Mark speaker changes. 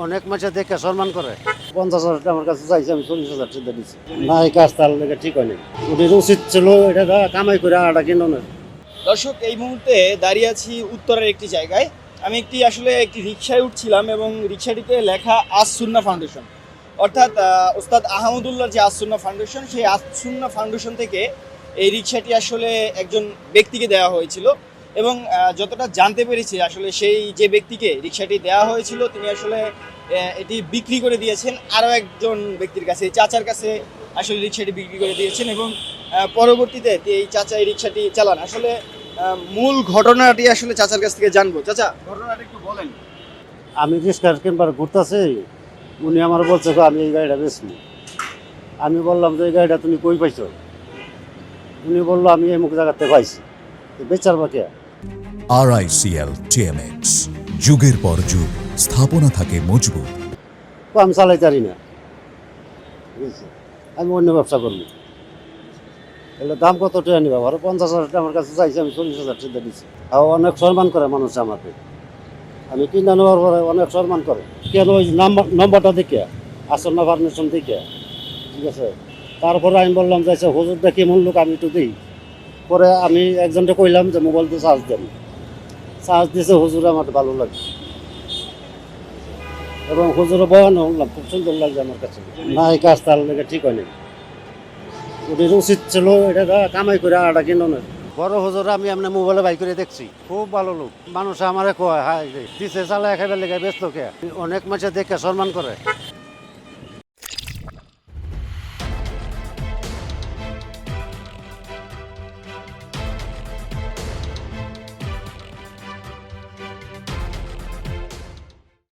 Speaker 1: অনেক মাসে দেখে সম্মান করে। 50,000 টাকা আমার কাছে চাইছে, আমি 40,000 টাকা দিচ্ছি। না, এই কাজ তার লেগে ঠিক হয়নি। ওদের উচিত ছিল এটা কামাই করে আটা কিনো না।
Speaker 2: দর্শক, এই মুহূর্তে দাঁড়িয়ে আছি উত্তরের একটি জায়গায়। আমি একটি রিকশায় উঠছিলাম এবং রিকশাটিতে লেখা আজ সুন্নাহ ফাউন্ডেশন, অর্থাৎ ওস্তাদ আহমদুল্লাহর যে আজ সুন্নাহ ফাউন্ডেশন, সেই আজ সুন্নাহ ফাউন্ডেশন থেকে এই রিকশাটি আসলে একজন ব্যক্তিকে দেওয়া হয়েছিল এবং যতটা জানতে পেরেছি আসলে সেই যে ব্যক্তিকে রিকশাটি দেওয়া হয়েছিল তিনি আসলে এটি বিক্রি করে দিয়েছেন আরও একজন ব্যক্তির কাছে, এই চাচার কাছে আসলে রিকশাটি বিক্রি করে দিয়েছেন এবং পরবর্তীতে এই চাচা এই রিকশাটি চালান। আসলে মূল ঘটনাটি আসলে চাচার কাছ থেকে জানবো। চাচা, ঘটনাটা একটু বলেন।
Speaker 1: আমি রিক্সার কিনবার ঘুরতেছি, উনি আমার বলছে আমি এই গাড়িটা বেচবো। আমি বললাম যে এই গাড়িটা তুমি কই পাইছো? উনি বললো আমি এমুক জায়গাতে পাইছি। বেচার বাকি
Speaker 3: RICL TMX, যুগের পর যুগ স্থাপনা থাকে মজবুত।
Speaker 1: আমি চালাইতে পারি না, বুঝছি, আমি অন্য ব্যবসা করবো। এগুলো দাম কত টাকা নিবা? আরো 50,000 টাকা আমার কাছে চাইছে, আমি 40,000 টাকা দিচ্ছি। আর অনেক সম্মান করে মানুষ আমাকে। আমি কিনে নেওয়ার পরে অনেক সম্মান করে। কেন ওই নম্বরটা দেখে, আসল না ফার্মেশন দেখে, ঠিক আছে। তারপরে আমি বললাম যে হুজুরটা কেমন লোক আমি একটু দিই। পরে আমি একজনকে কইলাম যে মোবাইলতে চার্জ দেন। চার্জ দিয়েছে হুজুর, আমার ভালো লাগে এবং হুজুরে বয়ানো শুনলাম, খুব সুন্দর লাগছে আমার কাছে। না, এই কাজ তার লেগে ঠিক হয়নি। ওদের উচিত ছিল এটা কামাই করে আটা কিনো না। বড় হুজুর আমি এমনি মোবাইলে বাই করে দেখছি, খুব ভালো লোক। মানুষ আমারে কয় হাই দিছে চালায় খাইবার লেগে ব্যস্ত কে, অনেক মাসে দেখে সম্মান করে।